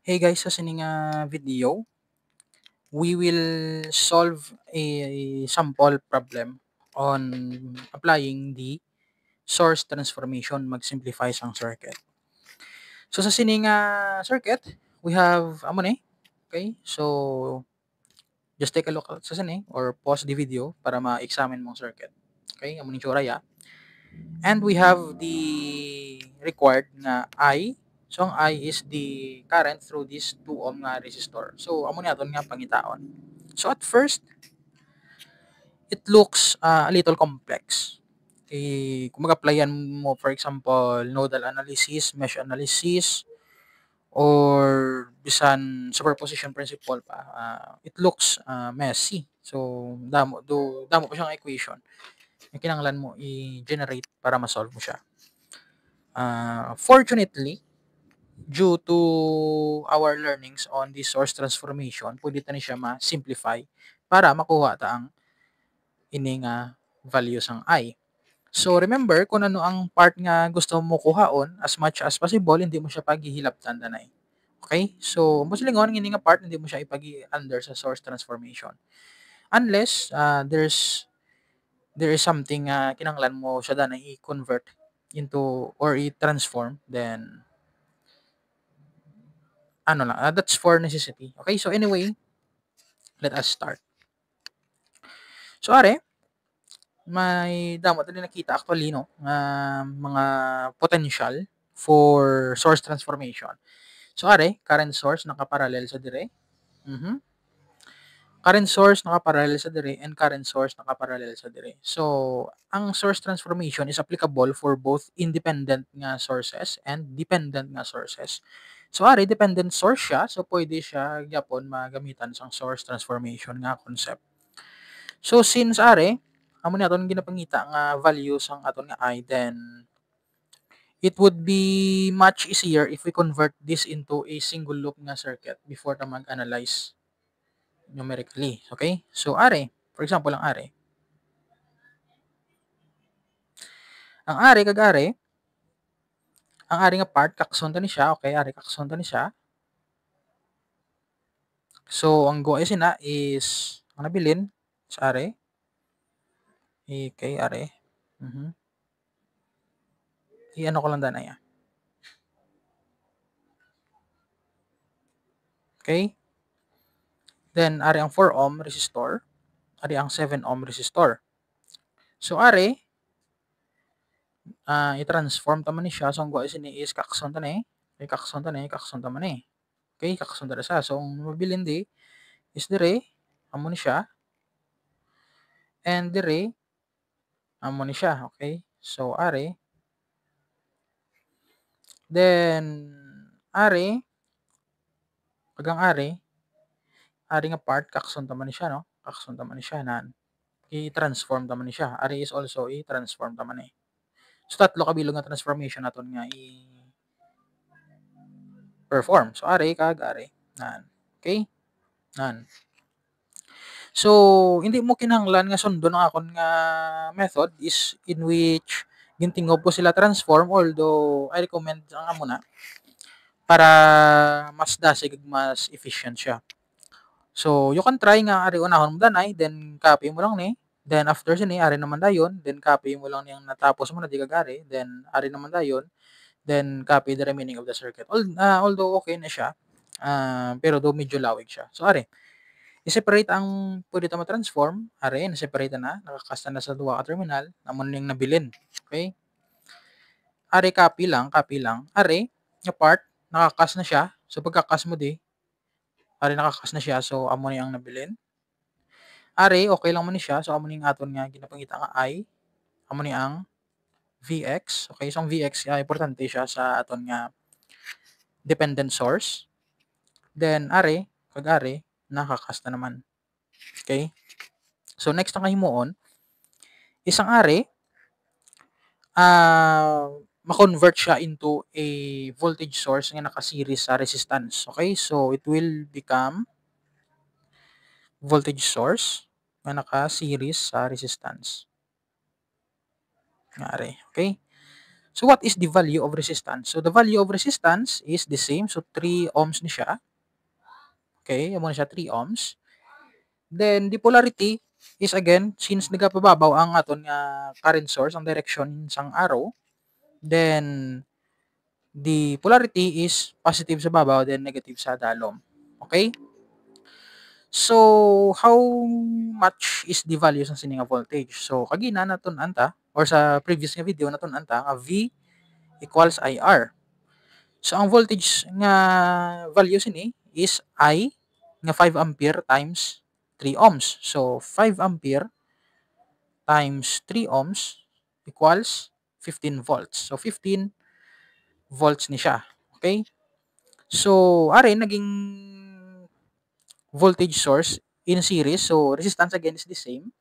Hey guys, sa sining video, we will solve a sample problem on applying the source transformation mag-simplify sang circuit. So sa sining circuit, we have amo ni. Okay? So just take a look sa sini or pause the video para ma-examine mong circuit. Okay? Amo ni tsura ya. And we have the required na I. So ang I is the current through this 2 ohm nga resistor. So amo ni aton nga pangitaon. So at first, it looks a little complex. Kung mag-applyan mo for example, nodal analysis, mesh analysis, or bisan superposition principle pa, it looks messy. So damo pa siyang equation na kinahanglan mo i-generate para ma-solve mo siya. Fortunately, due to our learnings on the source transformation, pwede ta ni siya ma-simplify para makuha ta ang ining values ang I. So remember kung ano ang part nga gusto mo kuhaon, as much as possible hindi mo siya paghihilabtan danay. Okay? So mosilingon ngini nga part hindi mo siya ipagi-under sa source transformation. Unless there is something kinahanglan mo siya danay i-convert into or i-transform, then ano lang, that's for necessity. Okay? So anyway, let us start. So are, may damo tadi nakita actually no nga mga potential for source transformation. So are, current source nakaparallel sa dire. Mhm. Current source nakaparallel sa dire and current source nakaparallel sa dire. So, ang source transformation is applicable for both independent nga sources and dependent nga sources. So, are dependent source siya, so pwede siya gyapon magamitan sang source transformation nga concept. So, since are amo ni aton ginapangita nga value sang aton nga I, then it would be much easier if we convert this into a single loop nga circuit before ta mag-analyze numerically. Okay? So, are, for example, ang are kag are, ang are nga part, kakson ta ni siya, okay, are kakson ta ni siya. So, ang go sina is, ang nabilin, sa are, kay are, i-ano ko lang danay. Okay? Then, are ang 4 ohm resistor, are ang 7 ohm resistor. So, are, i-transform ta man ni siya, so ang go sini is kakson ta ni, kakson ta ni, kakson ta man ni. Okay, kakson ta siya. So, ang mabilin di is dire, amo ni siya, and dire, amo ni siya. Okay? So, are, then, are, pag ang are nga part, kakson taman ni siya, no? Kakson taman ni siya, nan. I-transform taman ni siya. Are is also i-transform taman ni. So, tatlo kabilog nga transformation naton nga i-perform. So, are kag are. Nan. Okay? Nan. So, hindi mo kinahanglan nga sundon ang akon nga method is in which gintingob ko sila transform, although I recommend ang amo na para mas dasig mas efficient siya. So, you can try nga ari unahon mo danay, then copy mo lang ni. Then after sini ari naman dayon, then copy mo lang niyang natapos mo na di kagari, then ari naman dayon, then copy the remaining of the circuit. Although okay na siya, pero do medyo lawig siya. So ari, i-separate ang pwede ta ma-transform, ari na-separate na, nakakasta na sa duwa ka terminal, namon ning nabilin. Okay? Ari copy lang, Ari nga part nakakas na siya. So pagkakas mo di, ari nakakas na siya, so amo ni ang nabilin. Are, okay lang man ni siya. So, amo ni aton nga ginapangita nga I. Amo ni ang Vx. Okay, so ang Vx, importante siya sa aton nga dependent source. Then, are, kag are, nakakasta naman. Okay? So, next ang kahimuon, isang are, ma-convert siya into a voltage source nga naka-series sa resistance. Okay? So, it will become voltage source nga naka-series sa resistance. Nga are. Okay? So what is the value of resistance? So the value of resistance is the same. So 3 ohms ni siya. Okay, amo na siya 3 ohms. Then the polarity is again since nagapababaw ang aton nga current source ang direction sang arrow, then the polarity is positive sa babaw then negative sa dalom. Okay? So how much is the value sang sini nga voltage? So kagina naton anta or sa previous nga video naton anta nga V equals IR. So ang voltage nga value sini is I nga 5 ampere times 3 ohms. So 5 ampere times 3 ohms equals 15 volts. So 15 volts ni siya. Okay? So are naging voltage source in series. So resistance again is the same.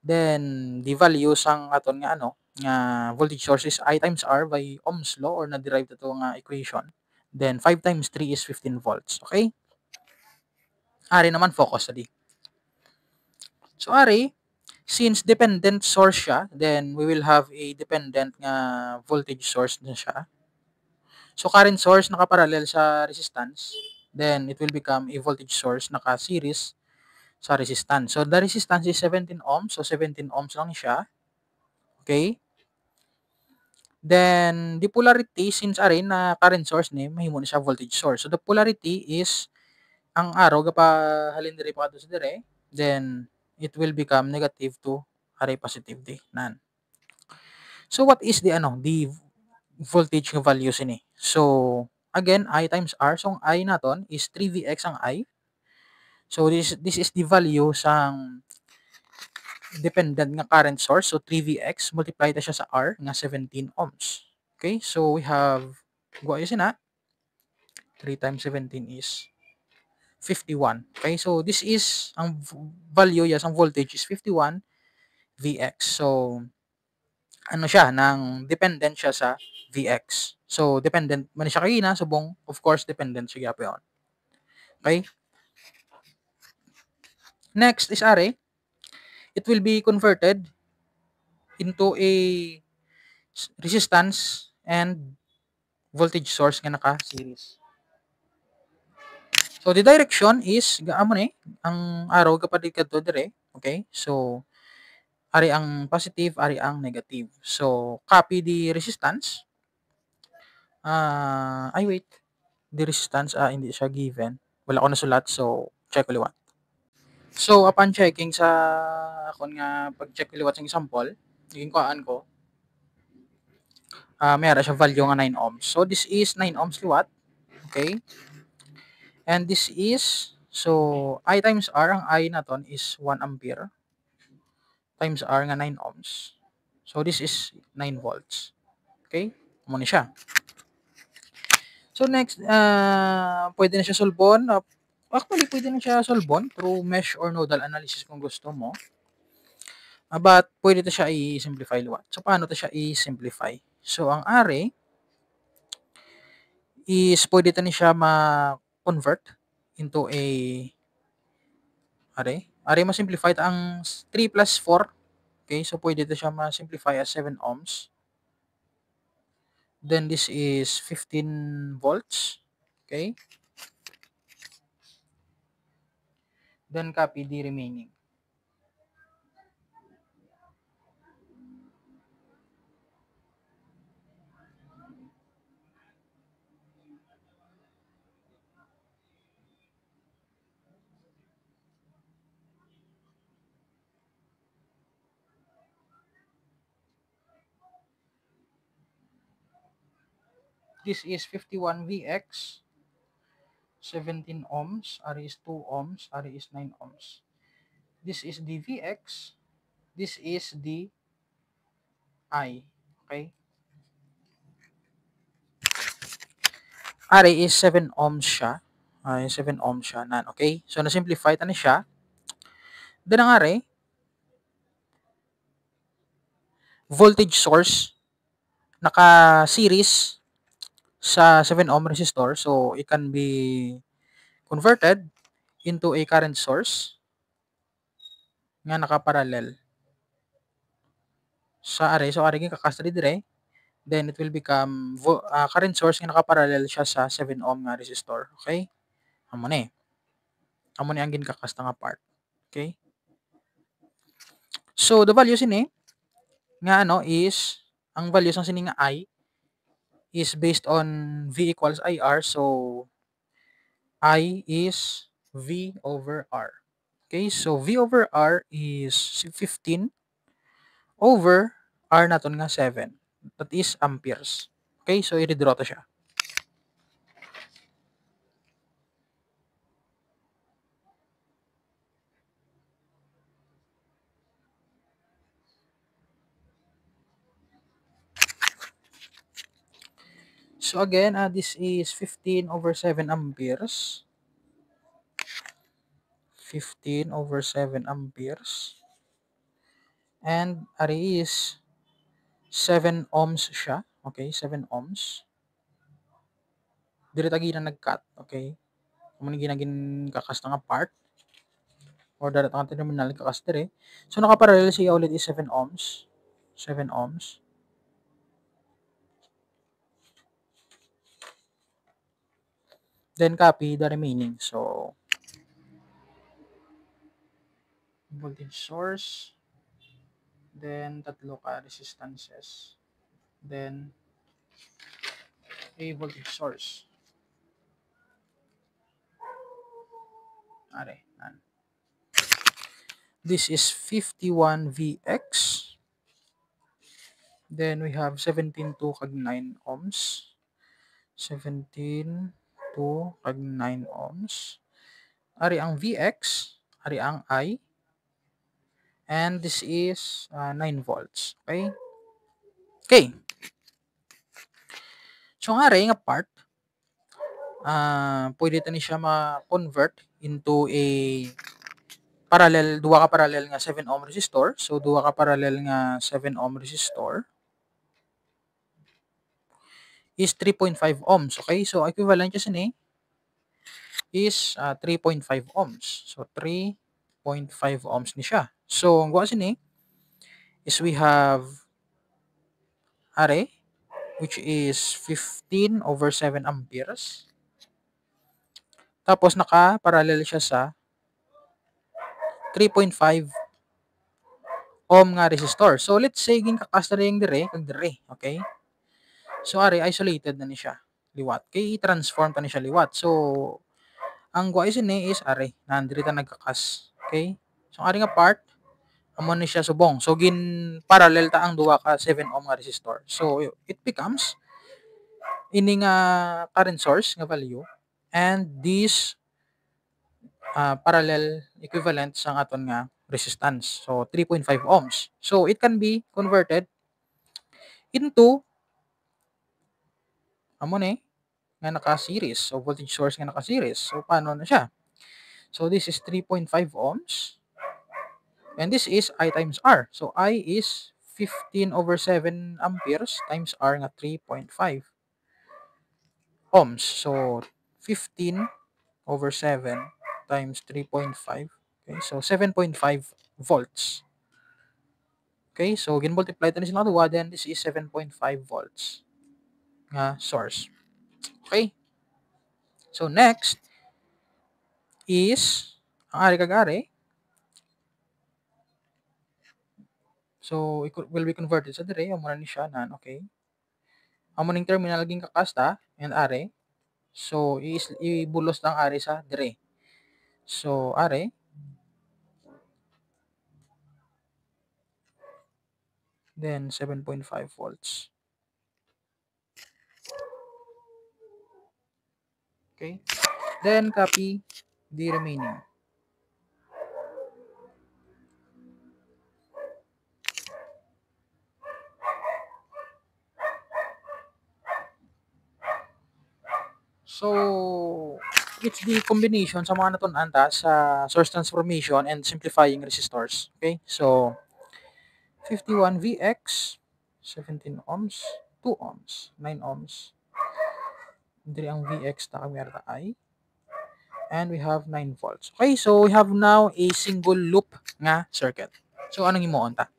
Then the value sang aton nga nga voltage source is I times R by Ohm's law or na-derive to nga equation. Then 5 times 3 is 15 volts. Okay? Ari naman focus study. So ari, since dependent source siya, then we will have a dependent nga voltage source din siya. So current source nakaparallel sa resistance, then it will become a voltage source naka-series sa resistance. So the resistance is 17 ohms, so 17 ohms lang siya. Okay? Then the polarity since ari na current source ni mahimo ni siya voltage source. So the polarity is ang arrow halin diri pa kadto sa dire, then it will become negative to ari positive di nan. So what is the voltage nga value sini? So again I times R, so ang I naton is 3Vx ang I. So this is the value sang dependent nga current source. So 3Vx multiply ta siya sa R nga 17 ohms. Okay? So we have go ayusin na. 3 times 17 is 51. Okay? So this is ang value ang voltage is 51 Vx. So ano siya nang dependent siya sa Vx. So dependent man siya kagina subong of course dependent siya gyapon. Okay? Next is are it will be converted into a resistance and voltage source nga naka-series. So the direction is gaamo ni ang arrow kapag kadto dire. Okay? So ari ang positive, ari ang negative. So copy the resistance. Ay wait. The resistance hindi siya given. Wala ko nasulat so check ko liwat. So upon checking sa akon nga pag-check liwat sa example, naging kuhaan ko mayroon siya value nga 9 ohms. So this is 9 ohms liwat. Okay? And this is so I times R ang I naton is 1 ampere times R nga 9 ohms. So this is 9 volts. Okay? Amo ni siya. So next, pwede na siya solbon. Actually, pwede na siya solbon through mesh or nodal analysis kung gusto mo. But pwede ta siya i-simplify liwat. So paano ta siya i-simplify? So ang are is pwede ta ni siya ma-convert into a are ma-simplify ta ang 3 plus 4. Okay, so pwede ta siya ma-simplify as 7 ohms. Then this is 15 volts. Okay. Then copy the remaining. This is 51 Vx, 17 ohms, are is 2 ohms, are is 9 ohms. This is the Vx, this is the I. Okay? Are is 7 ohms siya. 7 ohms siya. Okay? So, na-simplify ta ni siya. Then ang are, voltage source, naka-series sa 7 ohm resistor. So, it can be converted into a current source nga naka-parallel sa are. So, are kakastri dire. then it will become current source nga nakaparallel siya sa 7 ohm nga resistor. Okay? Amo ni. Amo ni ang ginkakasta nga part. Okay? So the values ini nga ano is ang values ng sini nga I is based on V equals IR. So I is V over R. Okay? So V over R is 15 over R naton nga 7. That is amperes. Okay? So i-redraw to siya. So again, this is 15 over 7 amperes. 15 over 7 amperes. And ari is 7 ohms siya. Okay, 7 ohms. Diri tagi na nag-cut. Okay. Kung ano ginagin kakasta nga part. Or darat ang terminal kakas diri. So nakaparallel siya ulit is 7 ohms. 7 ohms. Then copy the remaining. So voltage source. Then tatlo ka resistances. Then a voltage source. Are, this is 51 Vx. Then we have 17 to kag 9 ohms. 17 to kag 9 ohms. Ari ang Vx, ari ang I. And this is 9 volts. Okay? Okay. So nga nga part, pwede tani siya ma-convert into a parallel, duwa ka parallel nga 7 ohm resistor. So duwa ka parallel nga 7 ohm resistor is 3.5 ohms. Okay? So equivalent siya ni is 3.5 ohms. So 3.5 ohms ni siya. So ang gawa sini is we have are which is 15 over 7 amperes. Tapos naka-parallel siya sa 3.5 ohm nga resistor. So let's say ginkakasta ring dire kag dire, okay? So are isolated na ni siya liwat. Kay i-transform pa ni siya liwat. So ang guay sini is are nandiri ta nagkakas. Okay? So ari nga part amo ni siya subong. So gin parallel ta ang duwa ka 7 ohm nga resistor. So it becomes ini nga current source nga value and this parallel equivalent sa aton nga resistance. So 3.5 ohms. So it can be converted into amo ni nga naka-series. So voltage source nga naka-series. So paano na siya? So this is 3.5 ohms. And this is I times R. So I is 15 over 7 amperes times R nga 3.5 ohms. So 15 over 7 times 3.5. Okay, so 7.5 volts. Okay, so gin-multiply ta ni sila duwa, then this is 7.5 volts nga source. Okay? So next is ang ari kag ari. So it will be converted sa dire amo na ni siya nan, okay? Amo ning terminal ging kakasta and are. So ibulos lang are sa dire. So are then 7.5 volts. Okay? Then copy the remaining. So it's the combination sa mga natun-an ta sa source transformation and simplifying resistors. Okay? So 51 Vx, 17 ohms, 2 ohms, 9 ohms. Diri ang Vx ta kami ta I. And we have 9 volts. Okay, so we have now a single loop nga circuit. So anong himuon ta?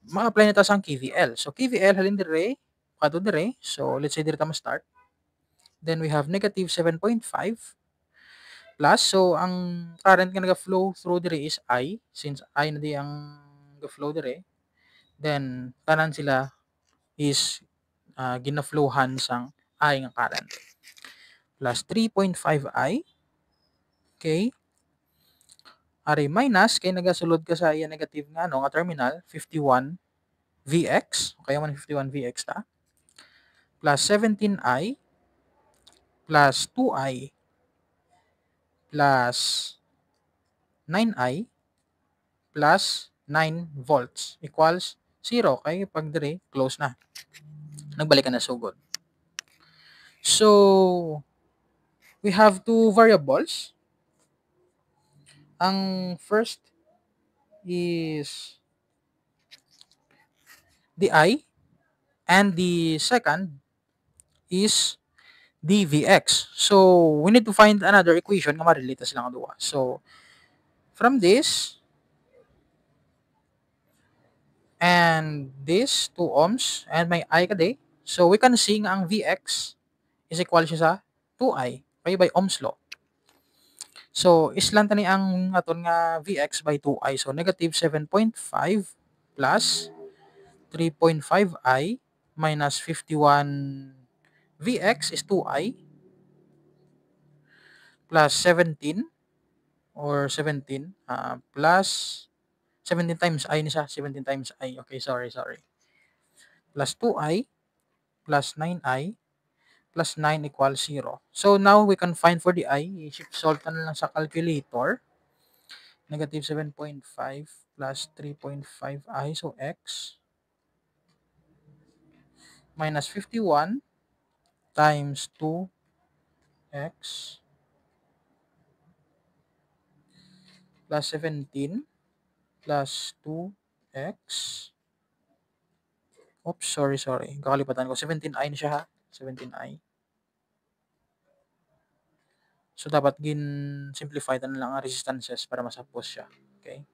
Ma-apply na ta sa KVL. So KVL halin dire kadto dire. So let's say diri ta ma-start. Then we have negative 7.5 plus. So ang current nga naga-flow through dire is I, since I na di ang ga-flow dire. Then tanan sila is gina-flowhan sang I nga current. Plus 3.5I. Okay. Ari minus kay nagasulod ka sa iya negative nga nga terminal 51 Vx. Okay man 51 Vx ta. Plus 17I plus 2I plus 9I plus 9 volts equals 0. Kay pag dire close na. Nagbalik ka na sugod. So we have two variables. Ang first is the I, and the second is the Vx. So we need to find another equation nga ma-relate silang duha. So from this and this 2 ohms and may I kadi, so we can see nga ang Vx is equal siya sa 2I kay by Ohm's law. So is lang tani ang aton nga Vx by 2I. So negative 7.5 plus 3.5I minus 51 Vx is 2I plus 17 or 17 plus 17 times I ni siya. 17 times I. Okay, sorry. Plus 2I plus 9I plus 9 equals 0. So now we can find for the I. I-shift solve na lang sa calculator. Negative 7.5 plus 3.5I. So x minus 51 times 2x plus 17 plus 2x. Oops, sorry. Kakalipatan ko. 17i na siya ha. 17i. So dapat simplify na lang ang resistances para masapos siya. Okay?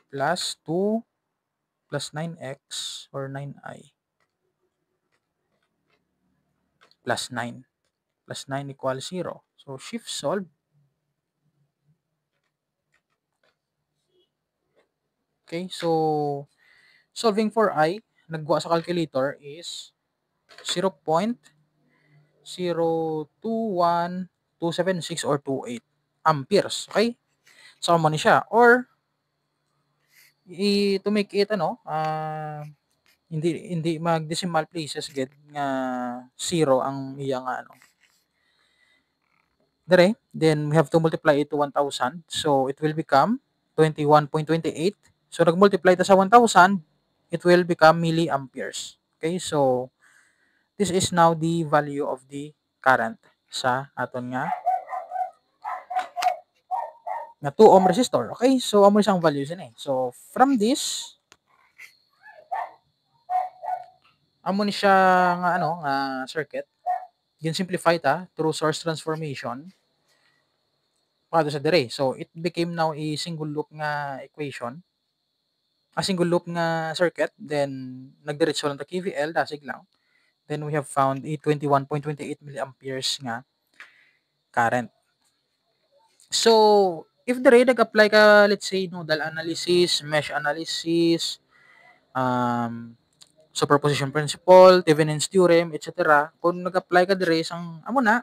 Plus 2 plus 9x or 9i plus 9. Plus 9 equals 0. So shift solve. Okay, so solving for I, nagwa sa calculator is 0.021276 or 28 amperes. Okay? So mo ni siya. Or to make it hindi mag-decimal places get nga 0 ang iya nga Dire, then we have to multiply it to 1,000. So it will become 21.28. So nag-multiply ta sa 1,000, it will become milliamperes. Okay, so this is now the value of the current sa aton nga 2 ohm resistor. Okay, so amo isang value ni. So from this, amo ni siya nga nga circuit. Gin simplify ta through source transformation para sa dire. So it became now a single loop nga equation. A single loop nga circuit, then nagdiretso lang ta KVL, dasig lang. Then we have found a 21.28 milliamperes nga current. So if dire nag-apply ka, let's say nodal analysis, mesh analysis, superposition principle, Thevenin's theorem, etc. Kung nag-apply ka dire sang amo na,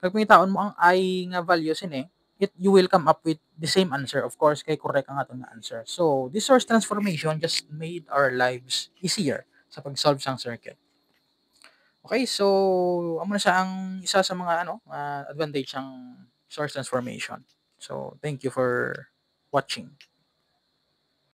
kag pangitaon mo ang I nga values ini, you will come up with the same answer. Of course, kay correct ang aton nga answer. So, this source transformation just made our lives easier sa pag-solve sang circuit. Okay, so amo na siya ang isa sa mga advantage ng source transformation. So, thank you for watching.